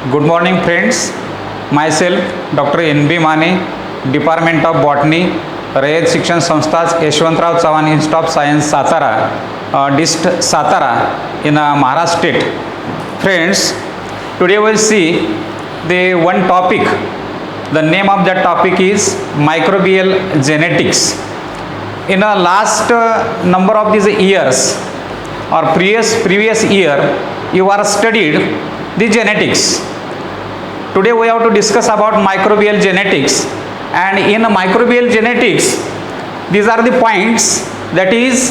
Good morning, friends. Myself, Dr. N.B. Mane, Department of Botany, Rayat शिक्षण संस्था Yashwantrao Chavan Institute of Science, Satara, District Satara in Maharashtra state. Friends, today we will see the one topic. The name of that topic is microbial genetics. In the last number of these years or previous year, you are studied the genetics. Today we have to discuss about microbial genetics, and in microbial genetics these are the points, that is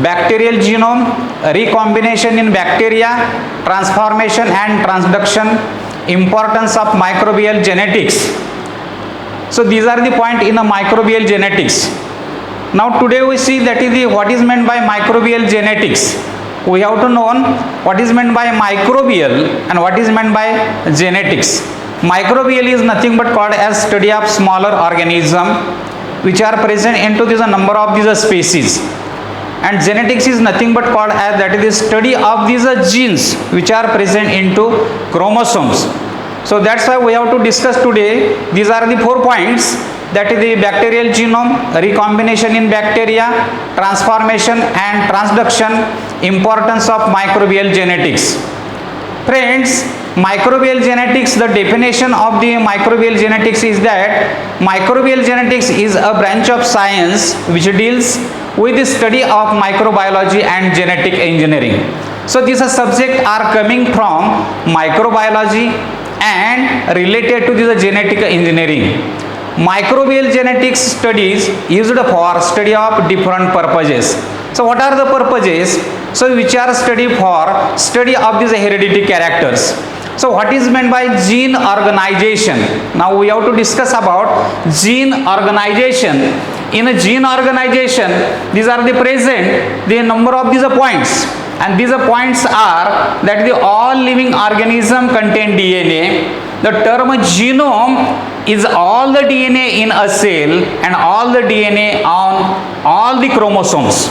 bacterial genome, recombination in bacteria, transformation and transduction, importance of microbial genetics. So these are the point in the microbial genetics. Now today we see that is the what is meant by microbial genetics. We have to know what is meant by microbial and what is meant by genetics. Microbial is nothing but called as study of smaller organism which are present into this number of these species, and genetics is nothing but called as that is the study of these genes which are present into chromosomes. So that's why we have to discuss today. These are the 4 points, that is the bacterial genome, recombination in bacteria, transformation and transduction, importance of microbial genetics. Friends, microbial genetics, the definition of the microbial genetics is that microbial genetics is a branch of science which deals with the study of microbiology and genetic engineering. So these subjects are coming from microbiology and related to the genetic engineering. Microbial genetics studies used for study of different purposes. So what are the purposes? So which are study for study of these hereditary characters. So what is meant by gene organization? Now we have to discuss about gene organization. In a gene organization, these are the present the number of these points, and these points are that the all living organism contain DNA. The term genome is all the DNA in a cell and all the DNA on all the chromosomes.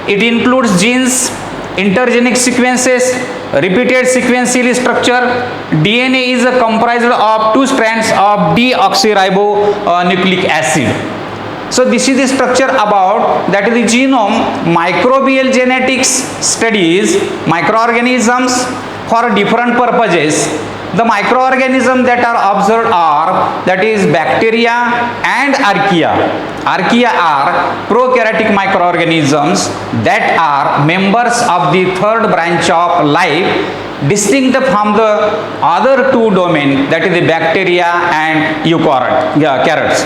It includes genes, intergenic sequences, repeated sequential structure. DNA is comprised of 2 strands of deoxyribonucleic acid. So this is the structure about that is the genome. Microbial genetics studies microorganisms for different purposes. The microorganisms that are observed are that is bacteria and archaea. Archaea are prokaryotic microorganisms that are members of the 3rd branch of life, distinct from the other 2 domains, that is the bacteria and eukaryotes.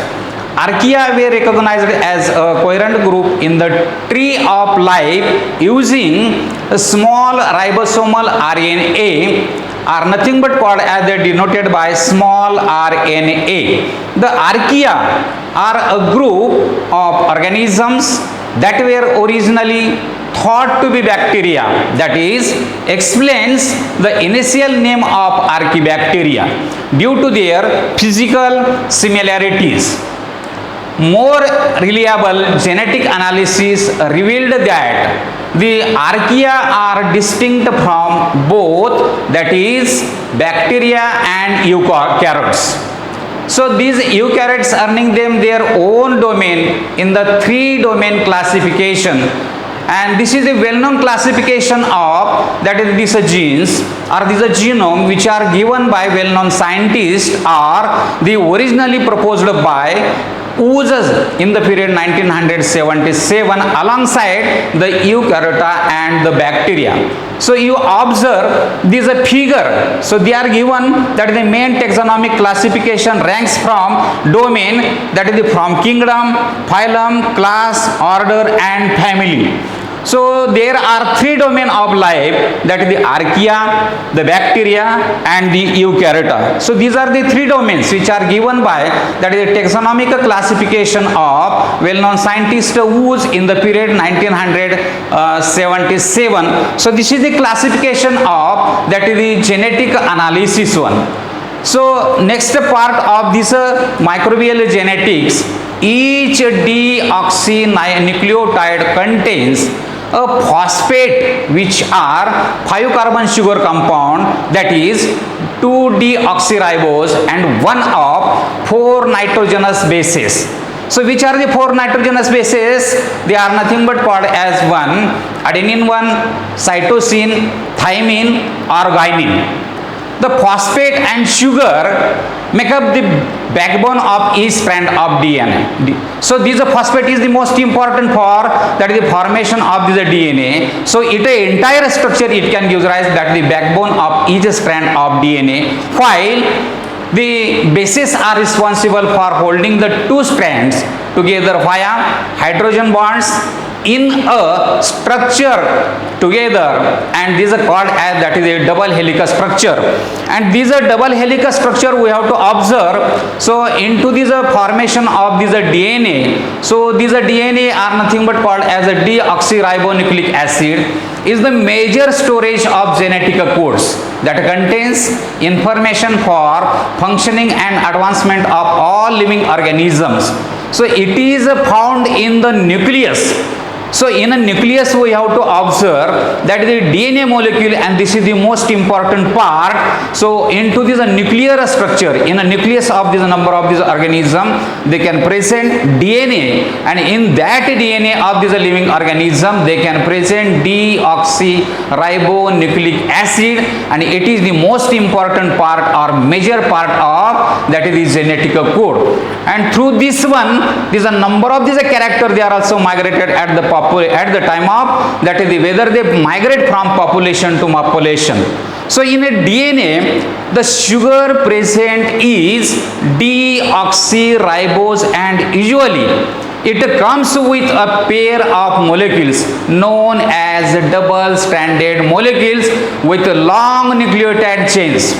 Archaea were recognized as a coherent group in the tree of life using a small ribosomal RNA, are nothing but called as they denoted by small RNA. The archaea are a group of organisms that were originally thought to be bacteria. That is explains the initial name of Archaebacteria due to their physical similarities. More reliable genetic analysis revealed that the archaea are distinct from both, that is bacteria and eukaryotes. So these eukaryotes earning them their own domain in the 3 domain classification, and this is a well-known classification of that is these genes or this genome which are given by well-known scientists, or the originally proposed by Woese in the period 1977 alongside the eukaryota and the bacteria. So you observe this figure. So they are given that the main taxonomic classification ranks from domain, that is from kingdom, phylum, class, order and family. So there are 3 domains of life, that is the archaea, the bacteria and the eukaryota. So these are the 3 domains which are given by that is the taxonomic classification of well-known scientist Woese in the period 1977. So this is the classification of that is the genetic analysis one. So next part of this microbial genetics, each deoxynucleotide contains a phosphate which are 5 carbon sugar compound, that is 2-deoxyribose and 1 of 4 nitrogenous bases. So which are the 4 nitrogenous bases? They are nothing but called as 1 adenine, 1 cytosine, thymine or guanine. The phosphate and sugar make up the backbone of each strand of DNA. So this phosphate is the most important for that is the formation of this DNA. So it entire structure it can give rise that the backbone of each strand of DNA, while the bases are responsible for holding the two strands together via hydrogen bonds in a structure together, and these are called as that is a double helical structure. And these are double helical structure we have to observe. So into this formation of this DNA, so these DNA are nothing but called as a deoxyribonucleic acid is the major storage of genetic codes that contains information for functioning and advancement of all living organisms. So it is found in the nucleus. So in a nucleus we have to observe that the DNA molecule, and this is the most important part. So into this nuclear structure, in a nucleus of this number of this organism, they can present DNA, and in that DNA of this living organism they can present deoxyribonucleic acid, and it is the most important part or major part of that is the genetic code. And through this one, this a number of these characters they are also migrated at the time of that is the whether they migrate from population to population. So in a DNA, the sugar present is deoxyribose, and usually it comes with a pair of molecules known as double-stranded molecules with long nucleotide chains.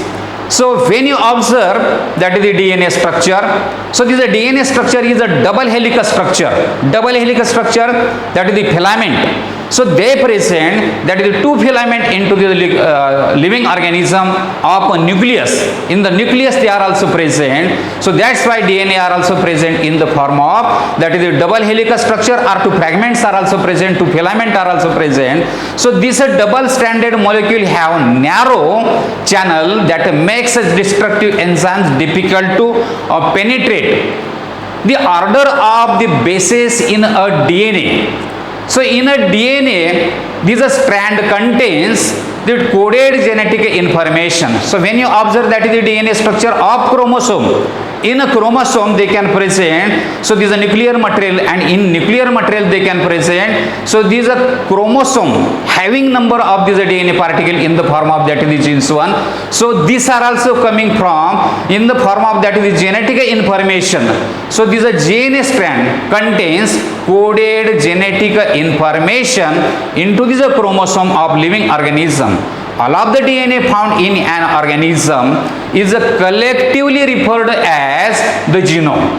So when you observe that is the DNA structure, so this DNA structure is a double helical structure. Double helical structure, that is the filament. So they present that is the two filament into the living organism of a nucleus. In the nucleus they are also present. So that's why DNA are also present in the form of that is the double helical structure, or two fragments are also present, two filament are also present. So this double stranded molecule have narrow channel that makes destructive enzymes difficult to penetrate. The order of the bases in a DNA. So in a DNA, this strand contains the coded genetic information. So when you observe that is the DNA structure of chromosome, in a chromosome they can present, so this is a nuclear material, and in nuclear material they can present, so these are chromosome having number of this DNA particle in the form of that is the genes 1. So these are also coming from in the form of that is the genetic information. So this a DNA strand contains coded genetic information into this chromosome of living organism. All of the DNA found in an organism is collectively referred as the genome.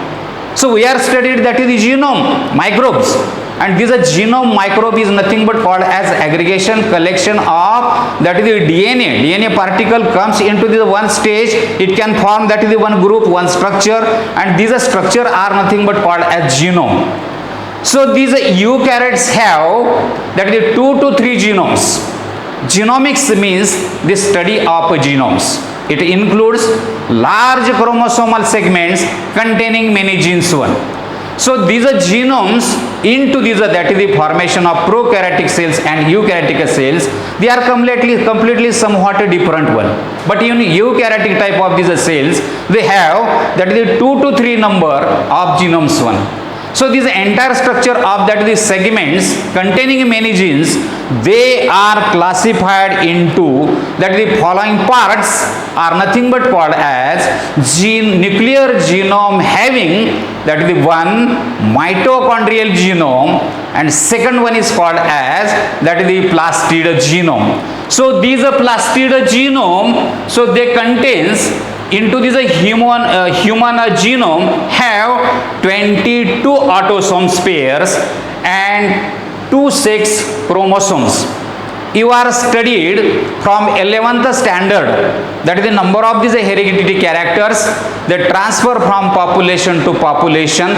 So we are studied that is the genome, microbes, and this genome microbe is nothing but called as aggregation, collection of that is the DNA. DNA particle comes into the one stage, it can form that is the one group, one structure, and these structure are nothing but called as genome. So these eukaryotes have that is the 2 to 3 genomes. Genomics means the study of genomes. It includes large chromosomal segments containing many genes 1. So these are genomes into these that is the formation of prokaryotic cells and eukaryotic cells. They are completely somewhat a different one. But in eukaryotic type of these cells, they have that is the 2 to 3 number of genomes 1. So this entire structure of that the segments containing many genes, they are classified into that the following parts are nothing but called as nuclear genome having that is the one mitochondrial genome, and second one is called as that is the plastid genome. So these are plastid genome, so they contains into this human genome have 22 autosome pairs and 2 sex chromosomes. You are studied from 11th standard, that is the number of these hereditary characters that transfer from population to population.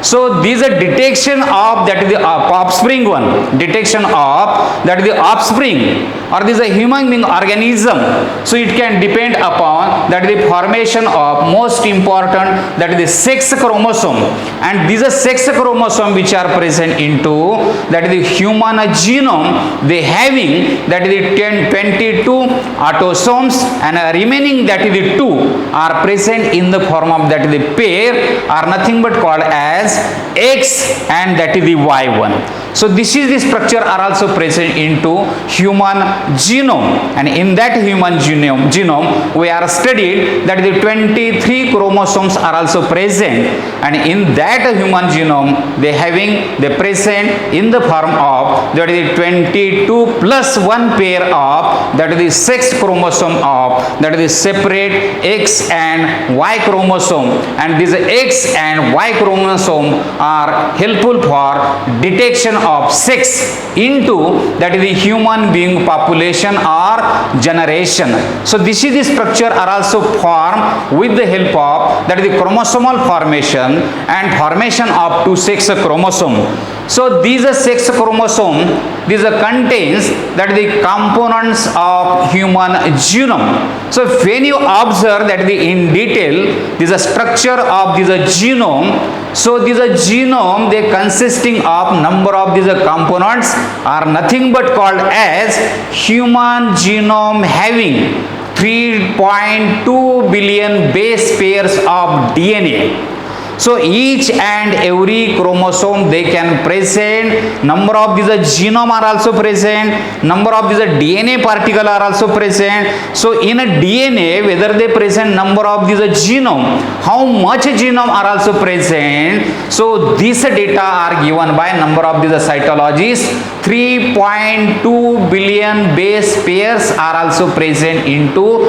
So this is a detection of that is the offspring one, detection of that is the offspring, or this is a human being organism. So it can depend upon that is the formation of most important that is the sex chromosome, and these are sex chromosome which are present into that is the human genome. They having that is the 22 autosomes, and remaining that is the 2 are present in the form of that is the pair, are nothing but called as X and that is the Y1. So this is the structure are also present into human genome, and in that human genome we are studied that the 23 chromosomes are also present, and in that human genome they having the present in the form of that is the 22 plus 1 pair of that is the sex chromosome of that is the separate X and Y chromosome, and these X and Y chromosome are helpful for detection of sex into that is the human being population or generation. So this is the structure are also formed with the help of that is the chromosomal formation and formation of 2 sex chromosome. So these are sex chromosome, these are contains that is the components of human genome. So when you observe that the in detail this is a structure of this genome, so this genome they consisting of number of these components are nothing but called as human genome having 3.2 billion base pairs of DNA. So each and every chromosome they can present number of these genome are also present, number of these DNA particle are also present. So in a DNA whether they present number of these genome, how much genome are also present. So these data are given by number of these cytologists. 3.2 billion base pairs are also present into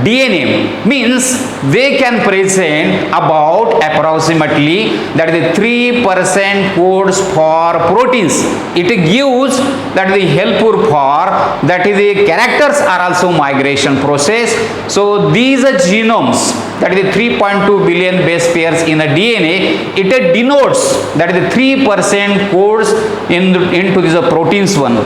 DNA, means they can present about approximately that is the 3% codes for proteins. It gives that is the helpful for that is the characters are also migration process. So these are genomes that is the 3.2 billion base pairs in the DNA, it denotes that is the 3% codes into this proteins one.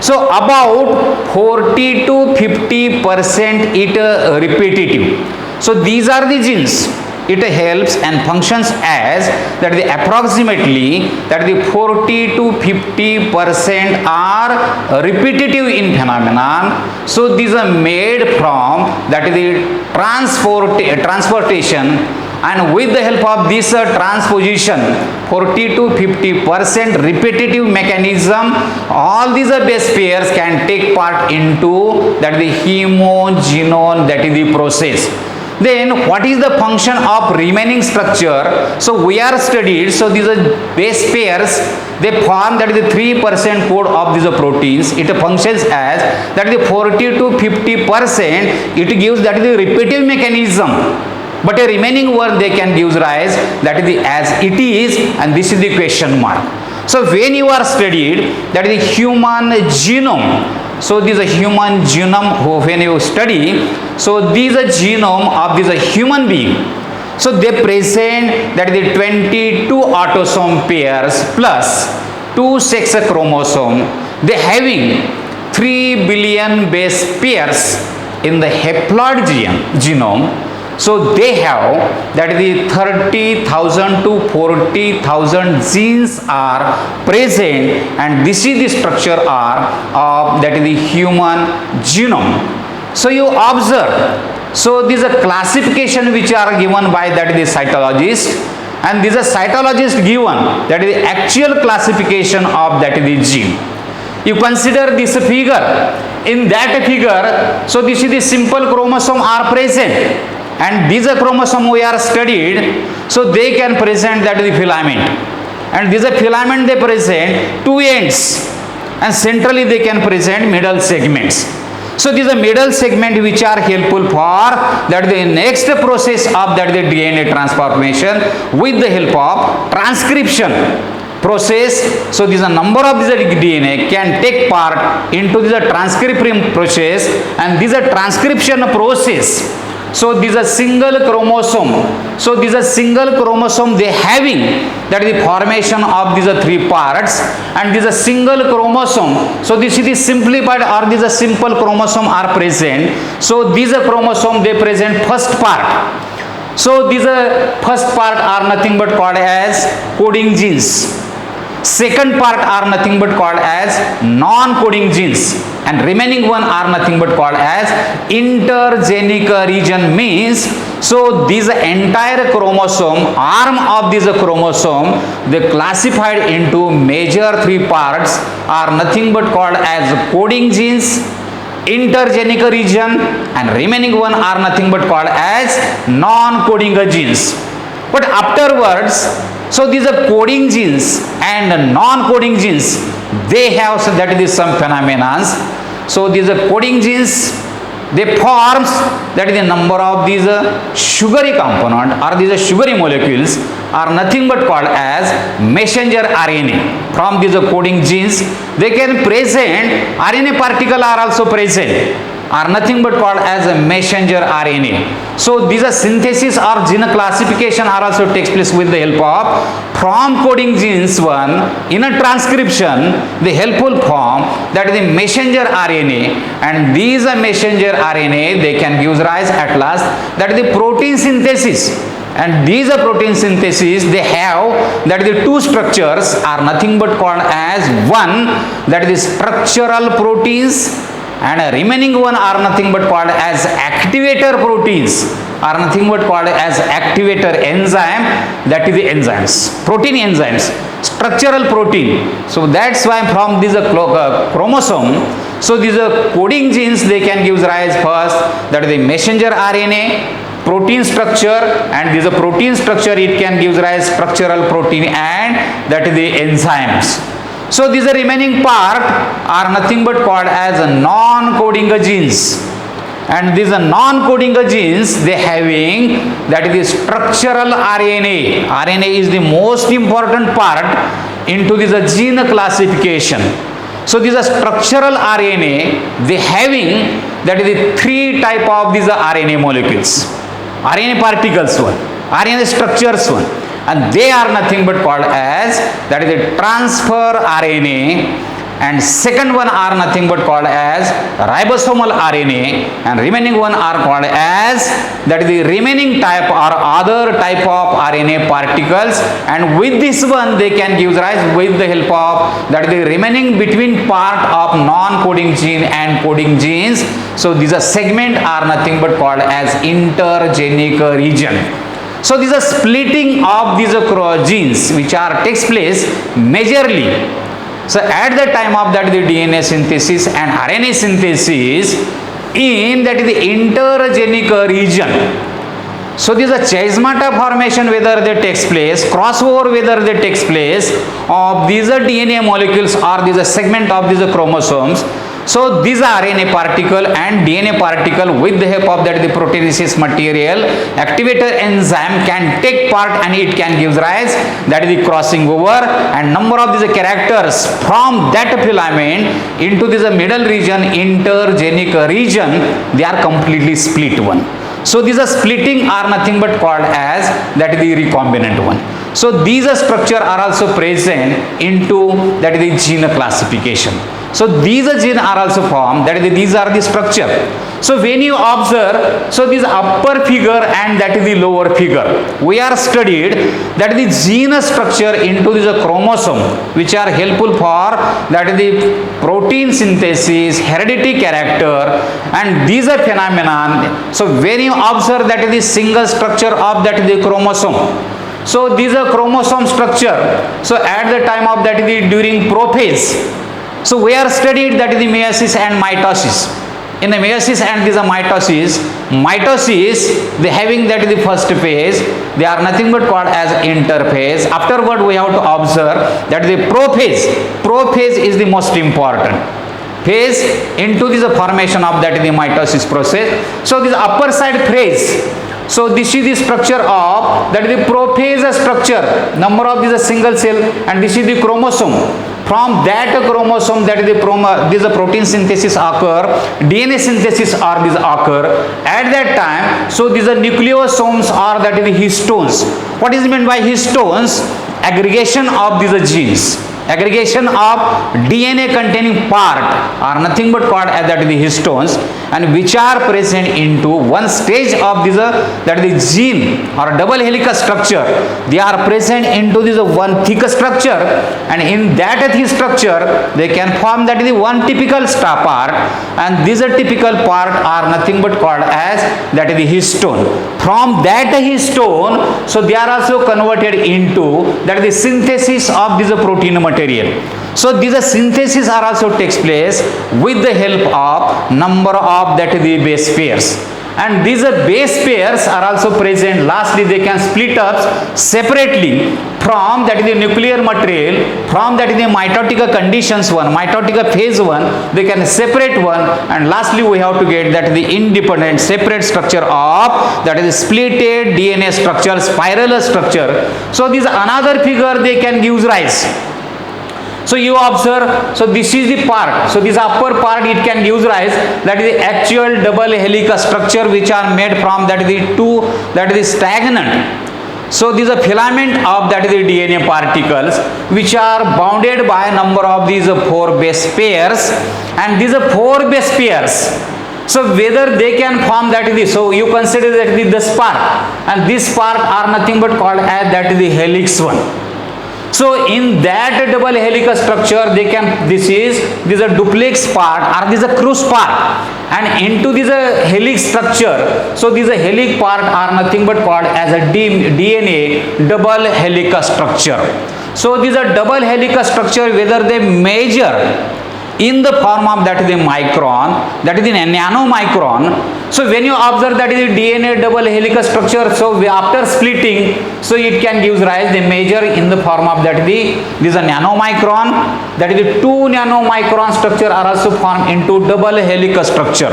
So about 40 to 50% it repetitive. So these are the genes. It helps and functions as that the approximately that the 40 to 50% are repetitive in phenomenon. So these are made from that is the transportation, and with the help of this transposition 40 to 50% repetitive mechanism, all these base pairs can take part into that the hemogenome that is the process. Then what is the function of remaining structure? So we are studied, so these are base pairs, they form that is the 3% code of these proteins. It functions as that is the 40 to 50%, it gives that is the repetitive mechanism, but a remaining one they can give rise that is the as it is, and this is the question mark. So when you are studied that is the human genome, so this is a human genome when you study, so these are genome of this human being. So they present that is the 22 autosome pairs plus 2 sex chromosome. They having 3 billion base pairs in the haploid genome. So they have that is the 30,000 to 40,000 genes are present, and this is the structure are of that is the human genome. So you observe, so these are classification which are given by that is the cytologist, and these are cytologist given that is the actual classification of that is the gene. You consider this figure, in that figure, so this is the simple chromosome are present, and these are chromosome we are studied, so they can present that is the filament, and these are filament they present 2 ends, and centrally they can present middle segments. So these are middle segment which are helpful for that the next process of that the DNA transformation with the help of transcription process. So this number of this DNA can take part into this transcription process, and this transcription process So this is a single chromosome. So this is a single chromosome they having, that is the formation of these three parts, and this is a single chromosome. So this is the simplified or this is a simple chromosome are present. So these are chromosome they present first part. So these first part are nothing but called as coding genes. Second part are nothing but called as non-coding genes, and remaining one are nothing but called as intergenic region. Means, so this entire chromosome, arm of this chromosome, they classified into major three parts are nothing but called as coding genes, intergenic region, and remaining one are nothing but called as non-coding genes. But afterwards, so these are coding genes and non-coding genes, they have, so that is some phenomena. So these are coding genes, they forms, that is the number of these sugary component or these sugary molecules are nothing but called as messenger RNA. From these coding genes, they can present RNA particle are also present, are nothing but called as a messenger RNA. So these are synthesis or gene classification are also takes place with the help of from coding genes one in a transcription, the helpful form, that is the messenger RNA, and these are messenger RNA they can give rise at last, that is the protein synthesis. And these are protein synthesis they have, that is the two structures are nothing but called as one, that is the structural proteins, and remaining one are nothing but called as activator proteins, are nothing but called as activator enzyme, that is the enzymes, protein enzymes, structural protein. So that's why from this chromosome, so these coding genes they can give rise first, that is the messenger RNA, protein structure, and this protein structure it can give rise structural protein, and that is the enzymes. So these remaining part are nothing but called as non-coding genes, and these non-coding genes they having, that is the structural RNA. RNA is the most important part into this gene classification. So these are structural RNA they having, that is the three type of these RNA molecules, RNA particles one, RNA structures one, and they are nothing but called as, that is the transfer RNA, and second one are nothing but called as ribosomal RNA, and remaining one are called as, that is the remaining type or other type of RNA particles, and with this one they can give rise with the help of, that is the remaining between part of non-coding gene and coding genes. So these are segment are nothing but called as intergenic region. So these are splitting of these genes which are takes place majorly. So at the time of that the DNA synthesis and RNA synthesis in that is the intergenic region. So these are chiasmata formation whether they takes place, crossover whether they takes place of these DNA molecules or these segment of these chromosomes. So these are RNA particle and DNA particle with the help of that the proteinaceous material, activator enzyme can take part and it can give rise, that is the crossing over, and number of these characters from that filament into this middle region, intergenic region, they are completely split one. So these are splitting are nothing but called as, that is the recombinant one. So these structure are also present into that is the gene classification. So these genes are also formed, that is these are the structure. So when you observe, so this upper figure and that is the lower figure, we are studied that is the gene structure into this chromosome which are helpful for that is the protein synthesis, heredity character, and these are phenomenon. So when you observe that is the single structure of that is the chromosome. So these are chromosome structure. So at the time of that is the during prophase. So we are studied that is the meiosis and mitosis. In the meiosis and this is mitosis, they having that is the first phase, they are nothing but called as interphase. Afterward we have to observe that the prophase. Prophase is the most important phase into this formation of that is the mitosis process. So this upper side phase, So this is the structure of, that is the prophase structure, number of this single cell, and this is the chromosome. From that chromosome, that is the protein synthesis occur, DNA synthesis or this occur at that time. So these are nucleosomes or that is the histones. What is meant by histones? Aggregation of these genes, aggregation of DNA containing part are nothing but called as that is the histones, and which are present into one stage of this that is the gene or double helical structure. They are present into this one thick structure, and in that thick structure they can form that is the one typical star part, and these typical part are nothing but called as that is the histone. From that histone, so they are also converted into that is the synthesis of this protein material. So these synthesis are also takes place with the help of number of that is the base pairs, and these base pairs are also present. Lastly, they can split up separately from that is the nuclear material, from that is the mitotic conditions one, mitotic phase one, they can separate one, and lastly we have to get that the independent separate structure of that is splitted DNA structure, spiral structure. So this another figure they can give rise. So you observe, so this is the part, so this upper part it can give rise, that is the actual double helical structure which are made from that is the two, that is the stagnant. So these are filament of that is the DNA particles which are bounded by a number of these 4 base pairs, and these 4 base pairs, so whether they can form that is the, so you consider that the spark, and this spark are nothing but called as that is the helix one. So in that double helical structure they can, this is a duplex part or this is a cross part, and into this helix structure, so this helix part are nothing but called as a DNA double helical structure. So these are double helical structure, whether they measure in the form of that is the micron, that is the nanomicron. So when you observe that is the DNA double helical structure, so after splitting, so it can give rise, they measure in the form of that this is a nanomicron, that is the 2 nanomicron structure are also formed into double helical structure.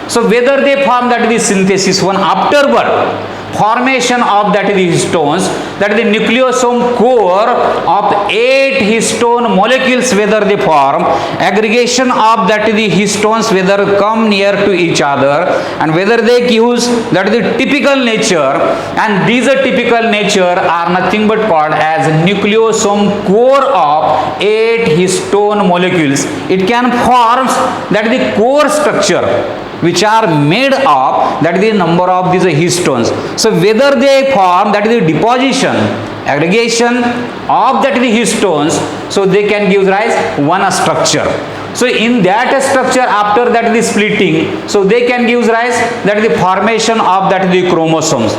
So whether they form that is the synthesis one, afterward formation of that is the histones, that is the nucleosome core of 8 histone molecules, whether they form aggregation of that is the histones, whether come near to each other, and whether they gives that is the typical nature, and these are typical nature are nothing but called as nucleosome core of 8 histone molecules. It can form that is the core structure which are made of that is the number of these histones. So whether they form that is the deposition, aggregation of that is the histones, so they can give rise one structure. So in that structure, after that is the splitting, so they can give rise that is the formation of that is the chromosomes.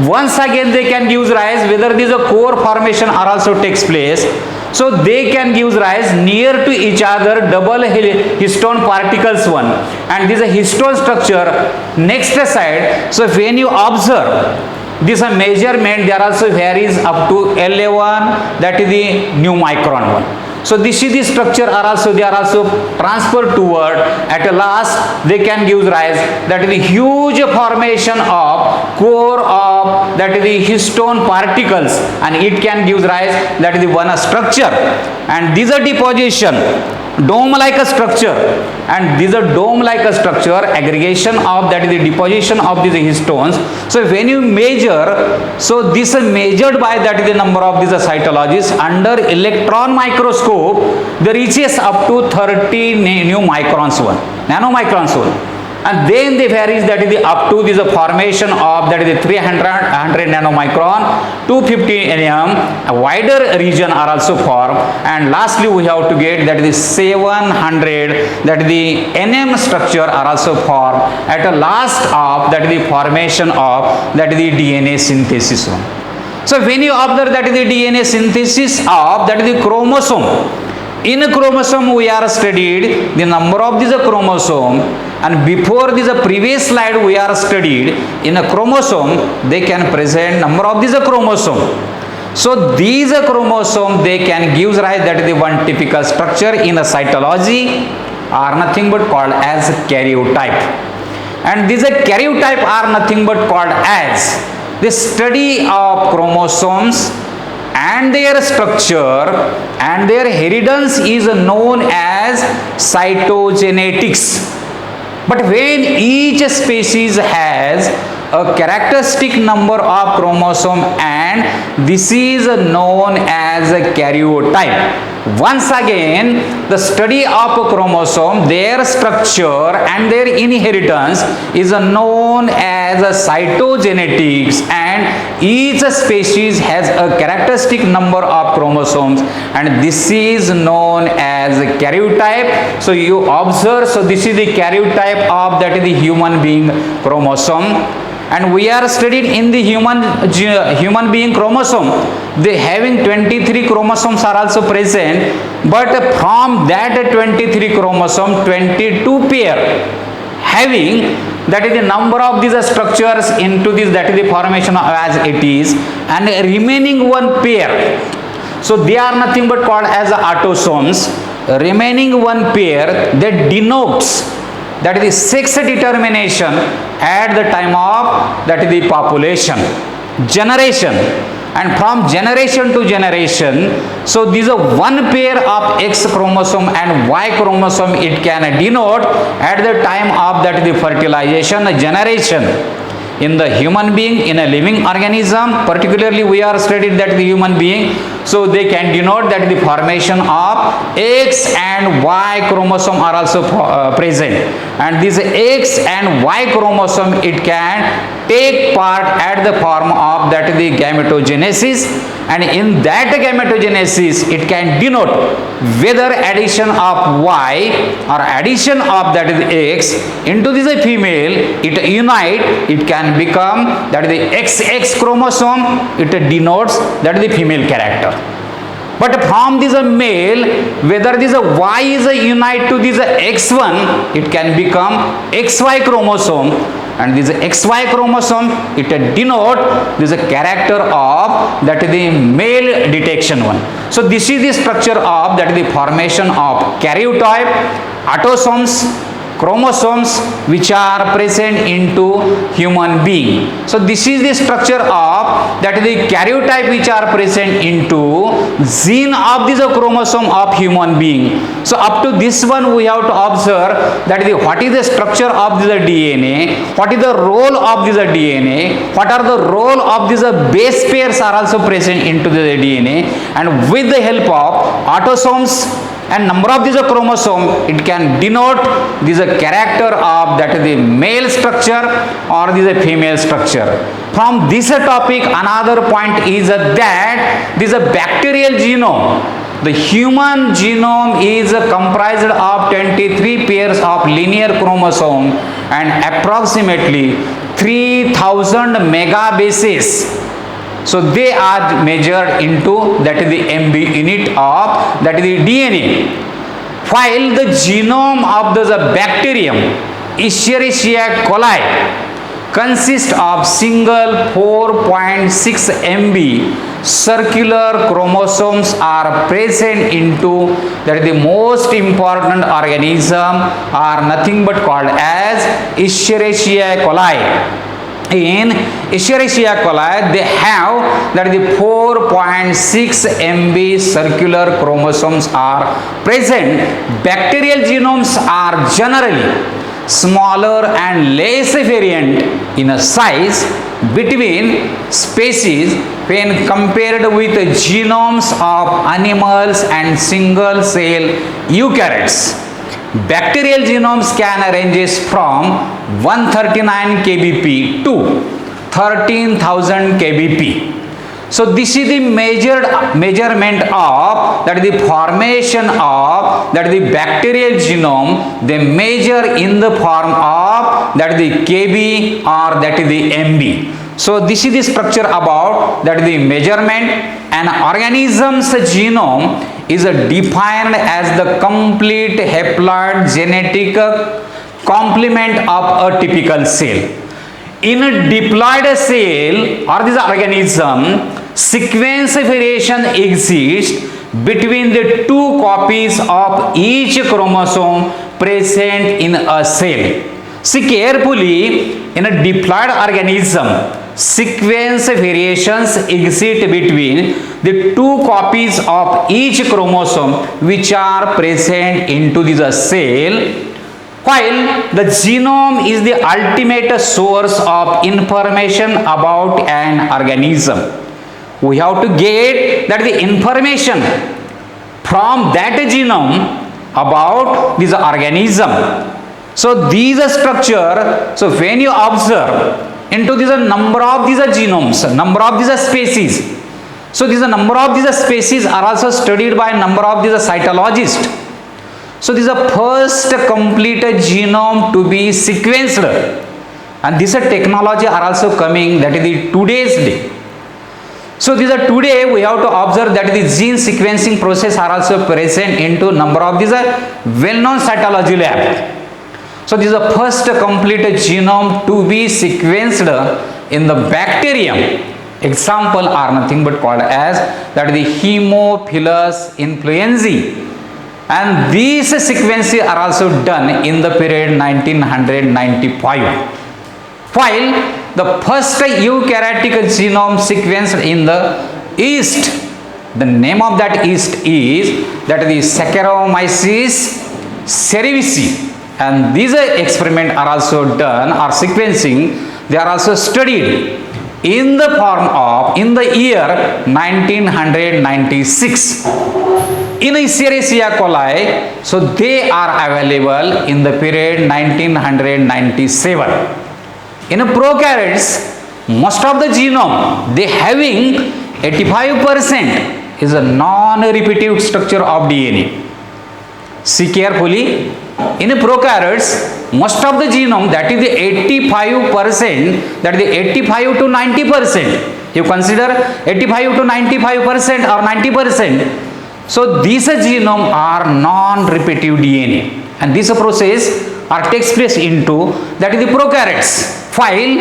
Once again they can give rise, whether this core formation are also takes place, so they can give rise near to each other double histone particles one, and this is a histone structure next side. So when you observe this measurement, there also varies up to L11, that is the new micron one. So this is the structure are also, they are also transferred toward, at last they can give rise that is the huge formation of core of that is the histone particles, and it can give rise that is the one structure, and these are deposition dome like a structure, and these are dome like a structure aggregation of that is the deposition of these histones. So when you measure, so this is measured by that is the number of these cytologies under electron microscope, they reaches up to 30 new microns one, nanomicrons one, and then they varies that is the up to this formation of that is the 300 nanomicron, 250 nm, a wider region are also formed, and lastly we have to get that is the 700 that is the nm structure are also formed at a last of that is the formation of that is the DNA synthesis one. So when you observe that is the DNA synthesis of that is the chromosome, in a chromosome we are studied the number of these chromosome, and before this previous slide we are studied in a chromosome they can present number of these chromosome. So these chromosome they can give rise that is the one typical structure in a cytology are nothing but called as karyotype, and these karyotype are nothing but called as the study of chromosomes and their structure and their inheritance is known as cytogenetics. But when each species has a characteristic number of chromosome and this is known as a karyotype. Once again, the study of a chromosome, their structure and their inheritance is known as a cytogenetics, and each species has a characteristic number of chromosomes and this is known as a karyotype. So you observe, so this is the karyotype of that is the human being chromosome. And we are studied in the human being chromosome, they having 23 chromosomes are also present, but from that 23 chromosome 22 pair having that is the number of these structures into this, that is the formation of as it is, and remaining one pair, so they are nothing but called as autosomes. Remaining one pair that denotes that is the sex determination at the time of that is the population generation, and from generation to generation, so these are one pair of X chromosome and Y chromosome it can denote at the time of that is the fertilization generation. In the human being, in a living organism, particularly we are studied that the human being, so they can denote that the formation of X and Y chromosome are also present, and this X and Y chromosome it can take part at the form of that the gametogenesis, and in that gametogenesis it can denote whether addition of Y or addition of that is X into this female, it unite, it can become that is the XX chromosome, it denotes that is the female character. But from this male, whether this Y is unite to this X1, it can become XY chromosome, and this XY chromosome it denote this character of that is the male detection one. So this is the structure of that is the formation of karyotype, autosomes, chromosomes which are present into human being. So this is the structure of that is the karyotype which are present into gene of this chromosome of human being. So up to this one we have to observe that is the, what is the structure of this DNA, what is the role of this DNA, what are the role of these base pairs are also present into the DNA, and with the help of autosomes and number of these chromosome it can denote this character of that is the male structure or this female structure. From this topic another point is that this bacterial genome, the human genome is comprised of 23 pairs of linear chromosome and approximately 3000 megabases. So they are measured into that is the MB unit of that is the DNA. While the genome of the bacterium Escherichia coli consists of single 4.6 MB circular chromosomes are present into that is the most important organism are nothing but called as Escherichia coli. In Escherichia coli, they have that the 4.6 MB circular chromosomes are present. Bacterial genomes are generally smaller and less variant in a size between species when compared with the genomes of animals and single cell eukaryotes. Bacterial genomes can ranges from 139 kbp to 13,000 kbp. So this is the measurement of that is the formation of that is the bacterial genome. They measure in the form of that is the kb or that is the mb. So this is the structure about that is the measurement. An organism's genome is defined as the complete haploid genetic complement of a typical cell. In a diploid cell or this organism, sequence variation exists between the two copies of each chromosome present in a cell. See carefully, in a diploid organism, sequence variations exist between the two copies of each chromosome which are present into the cell. While the genome is the ultimate source of information about an organism, we have to get that the information from that genome about this organism. So these structure, so when you observe into this number of these genomes, number of these species, so these number of these species are also studied by number of these cytologists. So this is the first complete genome to be sequenced, and this technology are also coming, that is the today's day. So these are today we have to observe that the gene sequencing process are also present into number of these well-known cytology lab. So this is the first complete genome to be sequenced in the bacterium. Example are nothing but called as that the Haemophilus influenzae, and these sequences are also done in the period 1995. While the first eukaryotic genome sequenced in the East, the name of that yeast is that the Saccharomyces cerevisiae, and these experiments are also done or sequencing, they are also studied in the form of in the year 1996 in Escherichia coli. So they are available in the period 1997. In prokaryotes, most of the genome they having 85% is a non-repetitive structure of DNA. See carefully, in prokaryotes, most of the genome, that is the 85%, that is the 85 to 90%. You consider 85 to 95% or 90%. So these genome are non-repetitive DNA, and this process takes place into that is the prokaryotes. While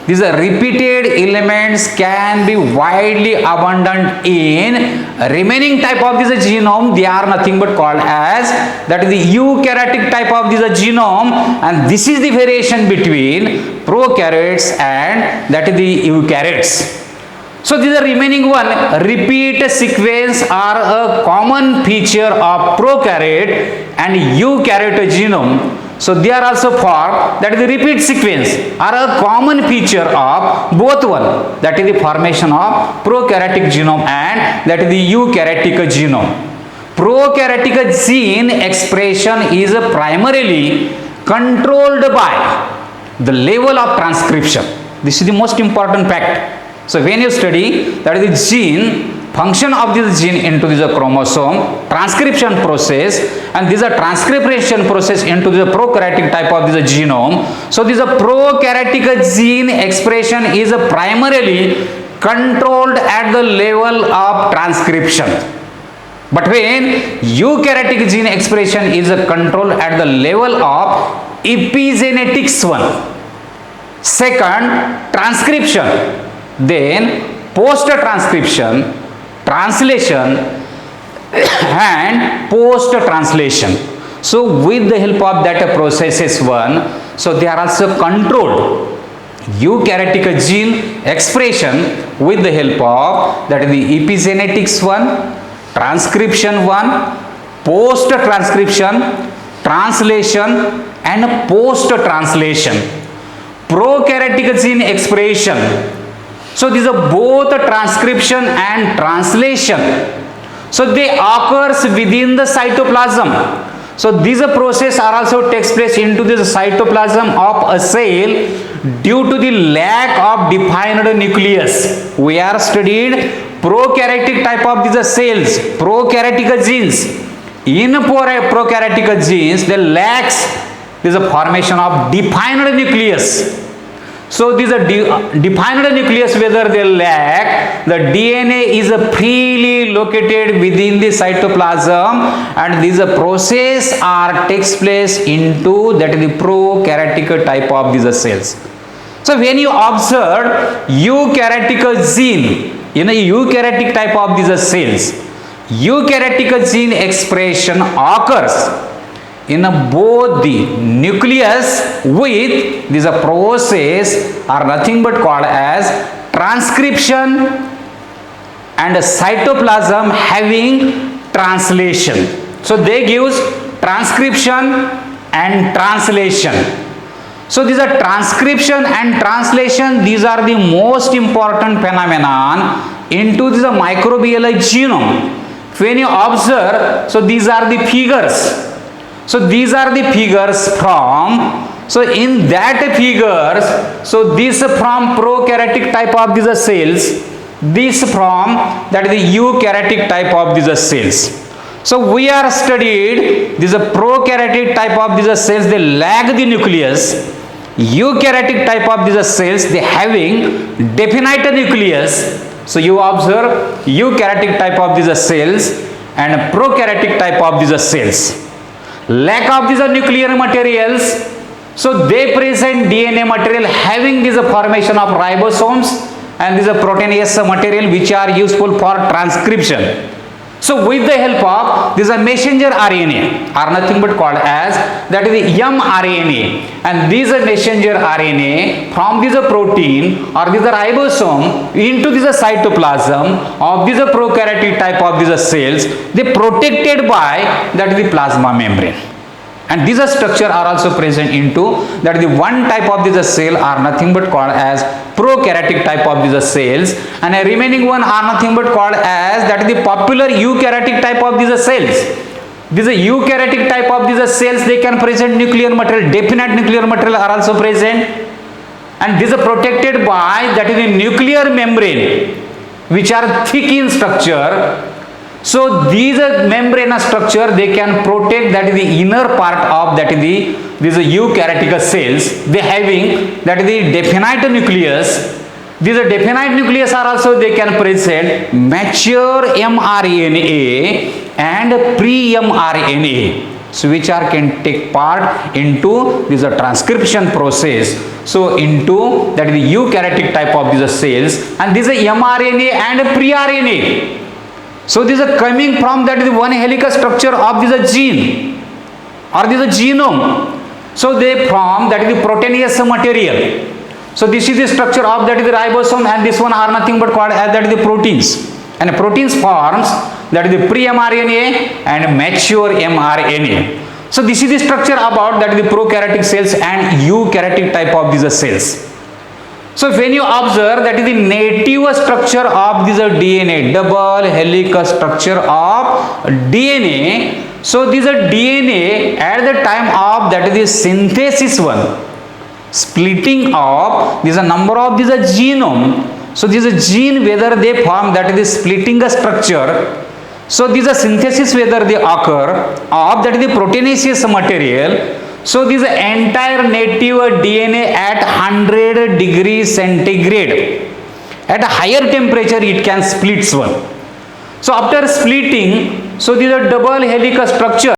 these repeated elements can be widely abundant in remaining type of this genome, they are nothing but called as that is the eukaryotic type of this genome, and this is the variation between prokaryotes and that is the eukaryotes. So these are remaining one repeat sequence are a common feature of prokaryote and eukaryote genome. So they are also formed, that is the repeat sequence are a common feature of both one, that is the formation of prokaryotic genome and that is the eukaryotic genome. Prokaryotic gene expression is primarily controlled by the level of transcription. This is the most important fact. So when you study that is the gene function of this gene into this chromosome, transcription process, and this is a transcription process into the prokaryotic type of this genome. So this prokaryotic gene expression is primarily controlled at the level of transcription, but when eukaryotic gene expression is controlled at the level of epigenetics one. Second, transcription, then post transcription, translation and post translation. So with the help of that processes one, so they are also controlled eukaryotic gene expression with the help of that is the epigenetics one, transcription one, post transcription, translation and post translation. Prokaryotic gene expression, so these are both transcription and translation, so they occurs within the cytoplasm. So these process are also takes place into the cytoplasm of a cell due to the lack of defined nucleus. We are studied prokaryotic type of these cells, prokaryotic genes. In prokaryotic genes, they lacks this formation of defined nucleus. So these are defined nucleus, whether they lack, the DNA is freely located within the cytoplasm, and these process are takes place into that is the prokaryotic type of these cells. So when you observe eukaryotic gene in a eukaryotic type of these cells, eukaryotic gene expression occurs in both the nucleus with this process are nothing but called as transcription and cytoplasm having translation. So they gives transcription and translation. So these are transcription and translation. These are the most important phenomenon into this microbial genome. When you observe, so these are the figures. So these are the figures from, so in that figures, so this from prokaryotic type of these cells, this from that is the eukaryotic type of these cells. So we are studied this prokaryotic type of these cells, they lack the nucleus. Eukaryotic type of these cells, they having definite nucleus. So you observe eukaryotic type of these cells and prokaryotic type of these cells. Lack of these nuclear materials, so they present DNA material having this formation of ribosomes and this proteinase material which are useful for transcription. So with the help of this messenger RNA are nothing but called as that is the mRNA, and this messenger RNA from this protein or this ribosome into this cytoplasm of this prokaryotic type of these cells, they protected by that is the plasma membrane. And these structure are also present into that is the one type of this cell are nothing but called as prokaryotic type of these cells, and a remaining one are nothing but called as that is the popular eukaryotic type of these cells. These eukaryotic type of these cells, they can present nuclear material, definite nuclear material are also present, and these are protected by that is the nuclear membrane which are thick in structure. So these membrane structure, they can protect that is the inner part of that is the these eukaryotic cells. They having that is the definite nucleus. These definite nucleus are also they can present mature mRNA and pre-mRNA. So which are can take part into this transcription process. So into that is the eukaryotic type of these cells, and this is mRNA and pre-RNA. So these are coming from that is the one helical structure of this gene or this genome. So they form that is the proteinase material. So this is the structure of that is the ribosome, and this one are nothing but called as that is the proteins. And proteins forms that is the pre-mRNA and mature mRNA. So this is the structure about that is the prokaryotic cells and eukaryotic type of these cells. So when you observe that is the native structure of this DNA, double helical structure of DNA. So this DNA at the time of that is the synthesis one, splitting of this number of this genome. So this gene whether they form that is the splitting structure. So this synthesis whether they occur of that is the proteinaceous material. So this entire native DNA at 100 degrees centigrade, at a higher temperature it can split one. So after splitting, so this double helical structure